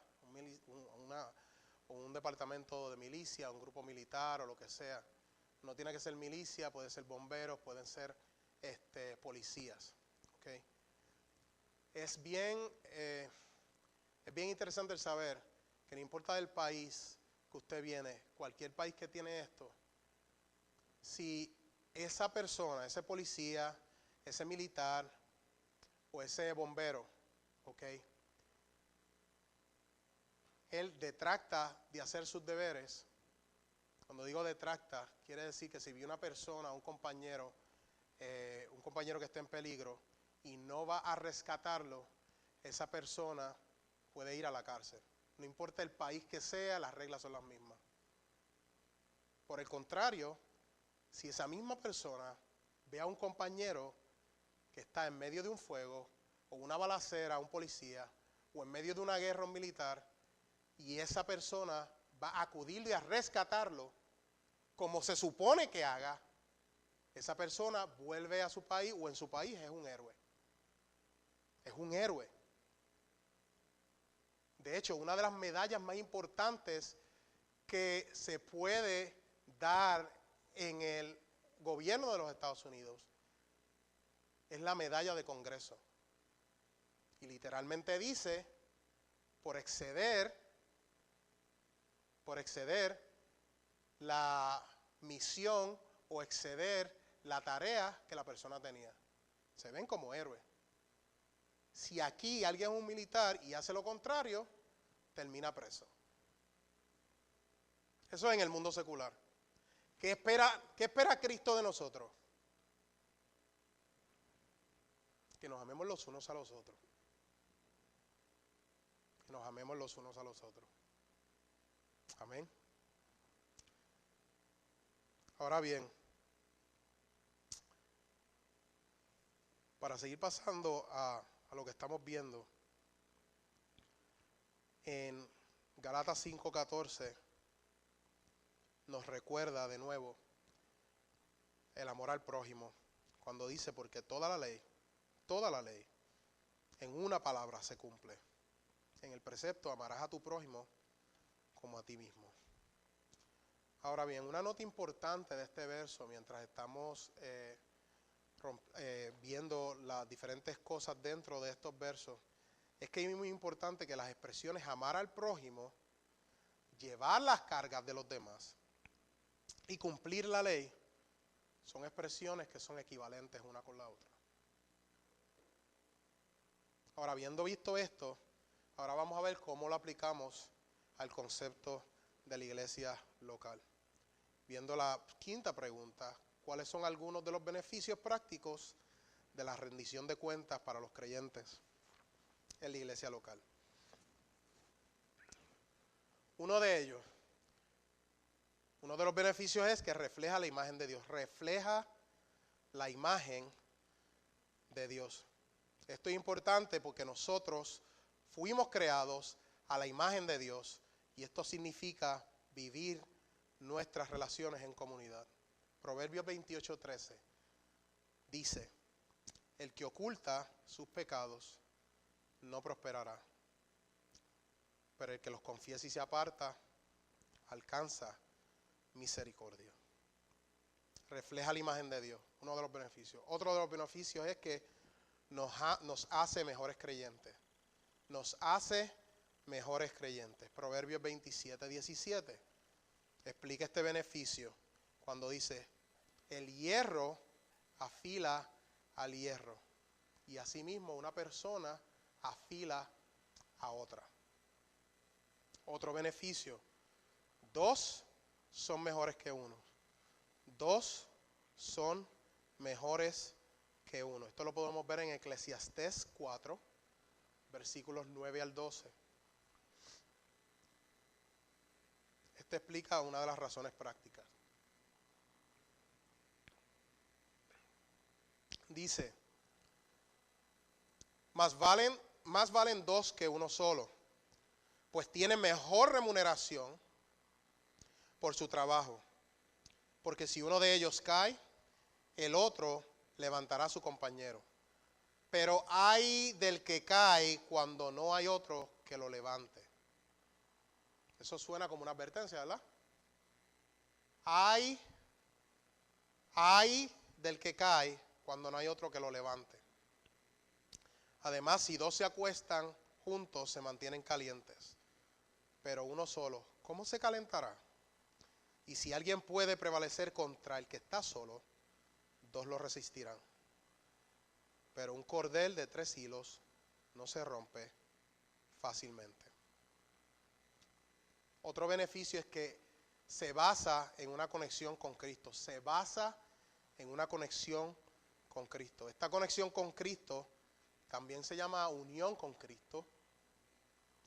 A: Un departamento de milicia, un grupo militar o lo que sea. No tiene que ser milicia, puede ser bomberos, pueden ser policías. ¿Okay? Es bien interesante el saber que no importa del país que usted viene, cualquier país que tiene esto, si esa persona, ese policía, ese militar o ese bombero, ¿okay? Él detracta de hacer sus deberes. Cuando digo detracta, quiere decir que si vi una persona, un compañero que está en peligro y no va a rescatarlo, esa persona puede ir a la cárcel. No importa el país que sea, las reglas son las mismas. Por el contrario, si esa misma persona ve a un compañero que está en medio de un fuego, o una balacera, un policía, o en medio de una guerra militar, y esa persona va a acudirle a rescatarlo, como se supone que haga, esa persona vuelve a su país o en su país es un héroe. Es un héroe. De hecho, una de las medallas más importantes que se puede dar en el gobierno de los Estados Unidos es la medalla de Congreso. Y literalmente dice, por exceder la misión o exceder la tarea que la persona tenía. Se ven como héroes. Si aquí alguien es un militar y hace lo contrario, termina preso. Eso es en el mundo secular. ¿Qué espera Cristo de nosotros? Que nos amemos los unos a los otros. Que nos amemos los unos a los otros. Amén. Ahora bien, para seguir pasando a lo que estamos viendo, en Gálatas 5:14 nos recuerda de nuevo el amor al prójimo, cuando dice, porque toda la ley, en una palabra se cumple. En el precepto, amarás a tu prójimo como a ti mismo. Ahora bien, una nota importante de este verso, mientras estamos viendo las diferentes cosas dentro de estos versos, es que es muy importante que las expresiones amar al prójimo, llevar las cargas de los demás y cumplir la ley son expresiones que son equivalentes una con la otra. Ahora, habiendo visto esto, ahora vamos a ver cómo lo aplicamos al concepto de la iglesia local. Viendo la quinta pregunta, ¿cuáles son algunos de los beneficios prácticos de la rendición de cuentas para los creyentes en la iglesia local? Uno de los beneficios es que refleja la imagen de Dios. Refleja la imagen de Dios. Esto es importante porque nosotros fuimos creados a la imagen de Dios y esto significa vivir nuestras relaciones en comunidad. Proverbios 28:13 dice, el que oculta sus pecados no prosperará, pero el que los confiesa y se aparta alcanza misericordia. Refleja la imagen de Dios, uno de los beneficios. Otro de los beneficios es que nos hace mejores creyentes. Nos hace mejores creyentes. Proverbios 27:17 explica este beneficio cuando dice, el hierro afila al hierro y asimismo una persona afila a otra. Otro beneficio, dos son mejores que uno. Dos son mejores que uno. Esto lo podemos ver en Eclesiastés 4, versículos 9 al 12. Este explica una de las razones prácticas. Dice, más valen dos que uno solo, pues tienen mejor remuneración por su trabajo. Porque si uno de ellos cae, el otro levantará a su compañero. Pero ay del que cae cuando no hay otro que lo levante. Eso suena como una advertencia, ¿verdad? Ay del que cae cuando no hay otro que lo levante. Además, si dos se acuestan juntos, se mantienen calientes. Pero uno solo, ¿cómo se calentará? Y si alguien puede prevalecer contra el que está solo, dos lo resistirán. Pero un cordel de 3 hilos no se rompe fácilmente. Otro beneficio es que se basa en una conexión con Cristo. Se basa en una conexión con Cristo. Esta conexión con Cristo también se llama unión con Cristo.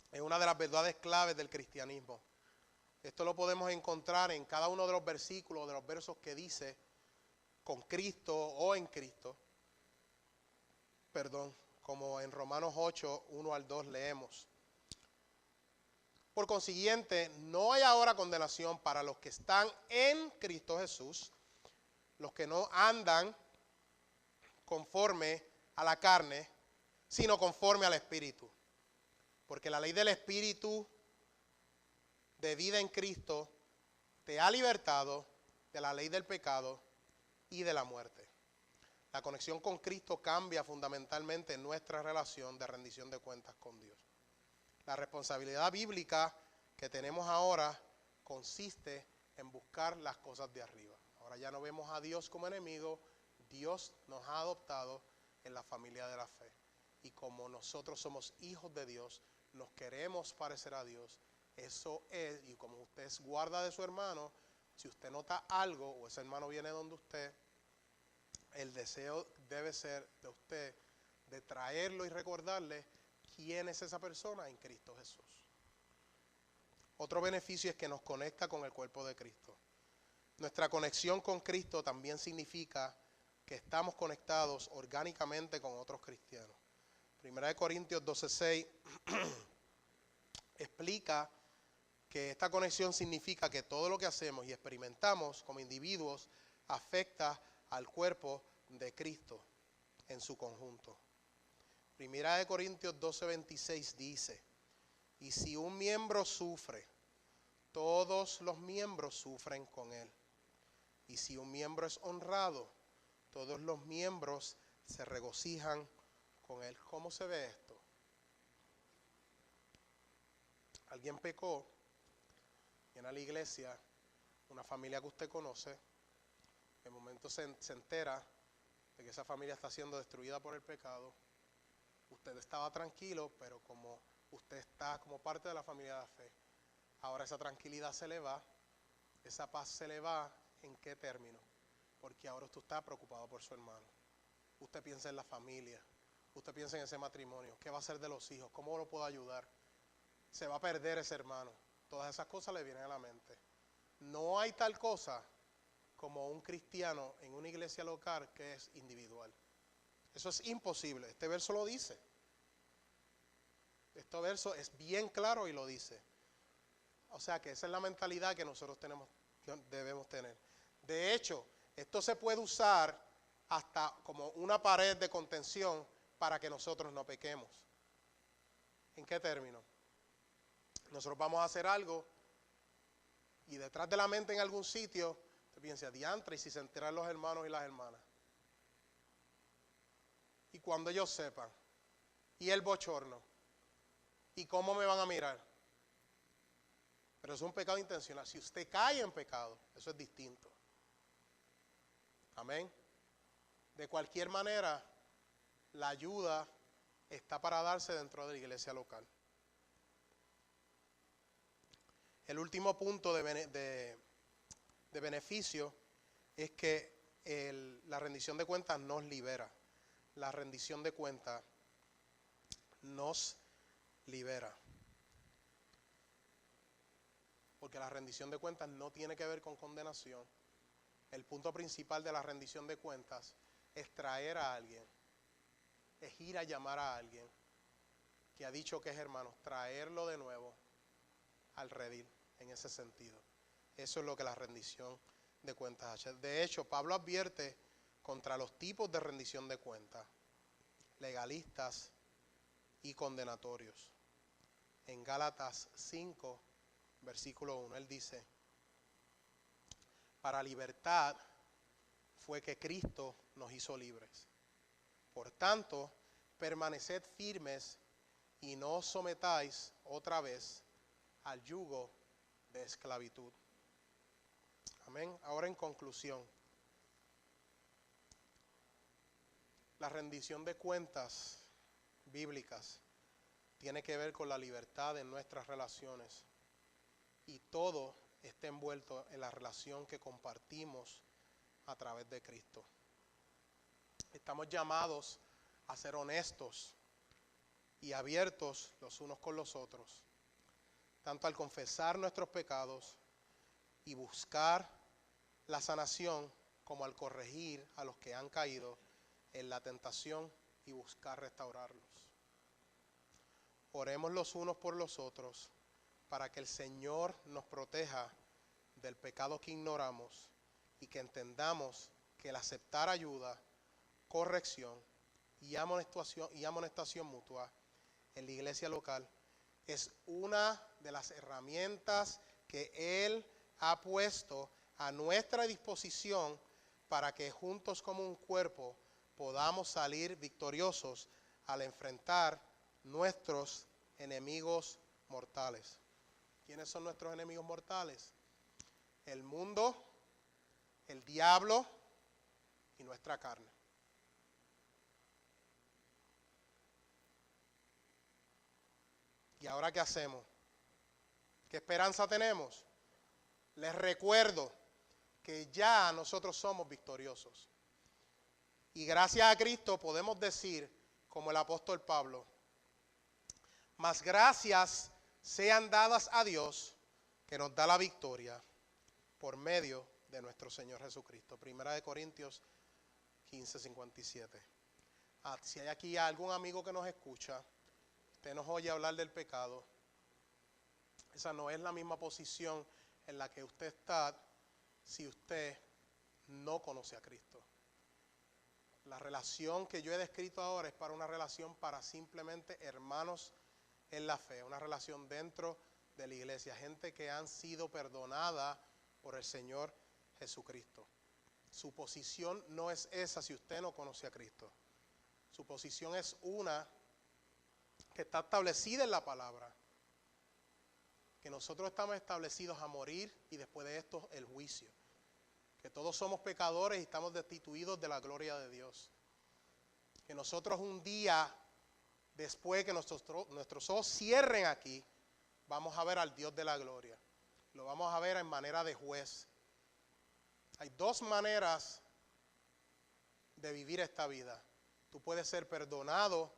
A: Es una de las verdades claves del cristianismo. Esto lo podemos encontrar en cada uno de los versículos, de los versos que dice con Cristo o en Cristo. Como en Romanos 8, 1 al 2 leemos. Por consiguiente, no hay ahora condenación para los que están en Cristo Jesús, los que no andan conforme a la carne, sino conforme al Espíritu. Porque la ley del Espíritu de vida en Cristo te ha libertado de la ley del pecado y de la muerte. La conexión con Cristo cambia fundamentalmente nuestra relación de rendición de cuentas con Dios. La responsabilidad bíblica que tenemos ahora consiste en buscar las cosas de arriba. Ahora ya no vemos a Dios como enemigo, Dios nos ha adoptado en la familia de la fe. Y como nosotros somos hijos de Dios, nos queremos parecer a Dios. Eso es, y como usted es guarda de su hermano, si usted nota algo o ese hermano viene donde usted, el deseo debe ser de usted de traerlo y recordarle quién es esa persona en Cristo Jesús. Otro beneficio es que nos conecta con el cuerpo de Cristo. Nuestra conexión con Cristo también significa que estamos conectados orgánicamente con otros cristianos. Primera de Corintios 12:6 explica que esta conexión significa que todo lo que hacemos y experimentamos como individuos afecta al cuerpo de Cristo en su conjunto. Primera de Corintios 12:26 dice, y si un miembro sufre, todos los miembros sufren con él. Y si un miembro es honrado, todos los miembros se regocijan con él. ¿Cómo se ve esto? Alguien pecó, viene a la iglesia, una familia que usted conoce, de momento se entera de que esa familia está siendo destruida por el pecado. Usted estaba tranquilo, pero como usted está como parte de la familia de la fe, ahora esa tranquilidad se le va, esa paz se le va. ¿En qué término? Porque ahora usted está preocupado por su hermano. Usted piensa en la familia, usted piensa en ese matrimonio, ¿qué va a hacer de los hijos? ¿Cómo lo puedo ayudar? Se va a perder ese hermano. Todas esas cosas le vienen a la mente. No hay tal cosa como un cristiano en una iglesia local que es individual. Eso es imposible. Este verso lo dice. Este verso es bien claro y lo dice. O sea que esa es la mentalidad que nosotros debemos tener. De hecho, esto se puede usar hasta como una pared de contención para que nosotros no pequemos. ¿En qué término? Nosotros vamos a hacer algo y detrás de la mente en algún sitio se piensa, diantre, y si se enteran los hermanos y las hermanas. Y cuando ellos sepan, y el bochorno, y cómo me van a mirar. Pero es un pecado intencional. Si usted cae en pecado, eso es distinto. Amén. De cualquier manera, la ayuda está para darse dentro de la iglesia local. El último punto de beneficio es que la rendición de cuentas nos libera. La rendición de cuentas nos libera. Porque la rendición de cuentas no tiene que ver con condenación. El punto principal de la rendición de cuentas es traer a alguien, es ir a llamar a alguien que ha dicho que es hermano, traerlo de nuevo al redil en ese sentido. Eso es lo que la rendición de cuentas hace. De hecho, Pablo advierte contra los tipos de rendición de cuentas, legalistas y condenatorios. En Gálatas 5, versículo 1, él dice, para libertad fue que Cristo nos hizo libres. Por tanto, permaneced firmes y no os sometáis otra vez al yugo de esclavitud. Amén. Ahora en conclusión, la rendición de cuentas bíblicas tiene que ver con la libertad en nuestras relaciones y todo está envuelto en la relación que compartimos a través de Cristo. Estamos llamados a ser honestos y abiertos los unos con los otros, tanto al confesar nuestros pecados y buscar la sanación, como al corregir a los que han caído en la tentación y buscar restaurarlos. Oremos los unos por los otros para que el Señor nos proteja del pecado que ignoramos y que entendamos que el aceptar ayuda, corrección y amonestación mutua en la iglesia local es una de las herramientas que Él ha puesto a nuestra disposición para que juntos como un cuerpo podamos salir victoriosos al enfrentar nuestros enemigos mortales. ¿Quiénes son nuestros enemigos mortales? el mundo, el diablo y nuestra carne. ¿Y ahora qué hacemos? ¿Qué esperanza tenemos? Les recuerdo que ya nosotros somos victoriosos. Y gracias a Cristo podemos decir, como el apóstol Pablo, mas gracias sean dadas a Dios que nos da la victoria por medio de nuestro Señor Jesucristo. Primera de Corintios 15:57. Si hay aquí algún amigo que nos escucha, usted nos oye hablar del pecado, esa no es la misma posición en la que usted está si usted no conoce a Cristo. La relación que yo he descrito ahora es para una relación para simplemente hermanos en la fe, una relación dentro de la iglesia, gente que han sido perdonada por el Señor Jesucristo. Su posición no es esa si usted no conoce a Cristo. Su posición es una que está establecida en la palabra, que nosotros estamos establecidos a morir y después de esto el juicio, que todos somos pecadores y estamos destituidos de la gloria de Dios, que nosotros un día, después que nuestros ojos cierren aquí, vamos a ver al Dios de la gloria, lo vamos a ver en manera de juez. Hay dos maneras de vivir esta vida. Tú puedes ser perdonado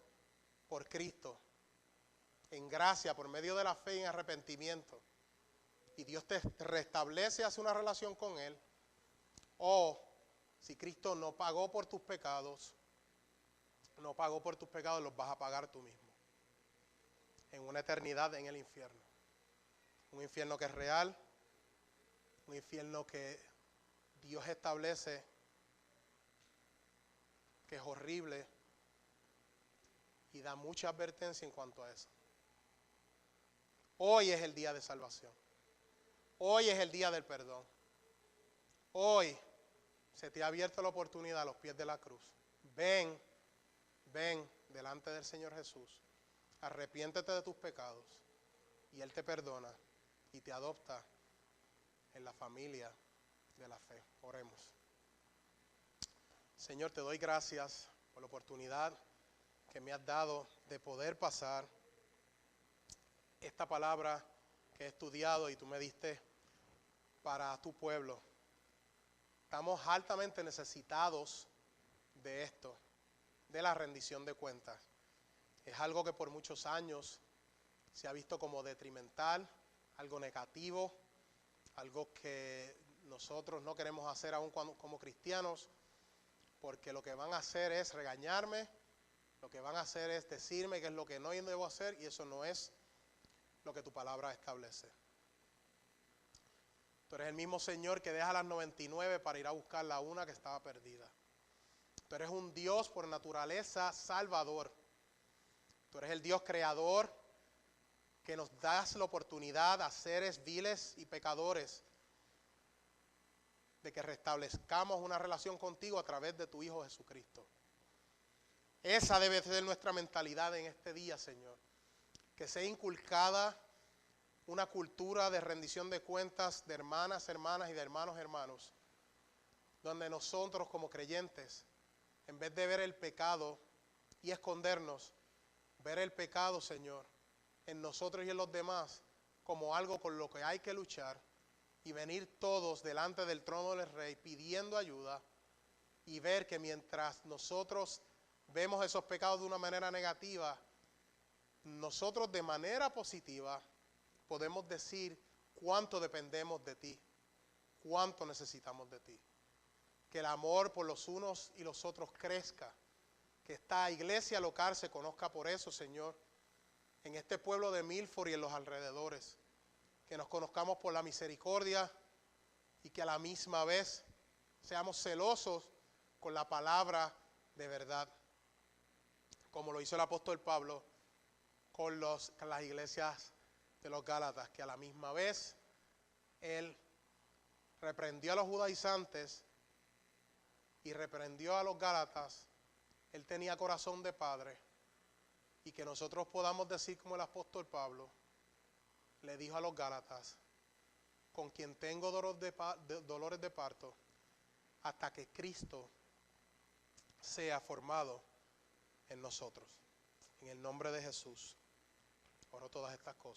A: por Cristo, en gracia, por medio de la fe y en arrepentimiento, y Dios te restablece, hace una relación con Él. O si Cristo no pagó por tus pecados, los vas a pagar tú mismo en una eternidad en el infierno. Un infierno que es real, un infierno que Dios establece, que es horrible y da mucha advertencia en cuanto a eso. Hoy es el día de salvación. Hoy es el día del perdón. Hoy se te ha abierto la oportunidad a los pies de la cruz. Ven delante del Señor Jesús. Arrepiéntete de tus pecados y Él te perdona y te adopta en la familia de la fe. Oremos. Señor, te doy gracias por la oportunidad que me has dado de poder pasar esta palabra que he estudiado y tú me diste para tu pueblo. Estamos altamente necesitados de esto, de la rendición de cuentas. Es algo que por muchos años se ha visto como detrimental, algo negativo, algo que nosotros no queremos hacer aún como cristianos, porque lo que van a hacer es regañarme, lo que van a hacer es decirme qué es lo que no debo hacer, y eso no es lo que tu palabra establece. Tú eres el mismo Señor que deja las 99 para ir a buscar la una que estaba perdida. Tú eres un Dios por naturaleza salvador. Tú eres el Dios creador que nos das la oportunidad a seres viles y pecadores de que restablezcamos una relación contigo a través de tu Hijo Jesucristo. Esa debe ser nuestra mentalidad en este día, Señor. Que sea inculcada una cultura de rendición de cuentas de hermanas y de hermanos, donde nosotros como creyentes, en vez de ver el pecado y escondernos, ver el pecado, Señor, en nosotros y en los demás, como algo con lo que hay que luchar, y venir todos delante del trono del Rey pidiendo ayuda, y ver que mientras nosotros vemos esos pecados de una manera negativa, nosotros de manera positiva podemos decir cuánto dependemos de ti, cuánto necesitamos de ti. Que el amor por los unos y los otros crezca, que esta iglesia local se conozca por eso, Señor, en este pueblo de Milford y en los alrededores, que nos conozcamos por la misericordia y que a la misma vez seamos celosos con la palabra de verdad, como lo hizo el apóstol Pablo con las iglesias de los Gálatas, que a la misma vez él reprendió a los judaizantes y reprendió a los Gálatas. Él tenía corazón de padre, y que nosotros podamos decir como el apóstol Pablo le dijo a los Gálatas: con quien tengo dolores de parto, hasta que Cristo sea formado en nosotros. En el nombre de Jesús, oro todas estas cosas.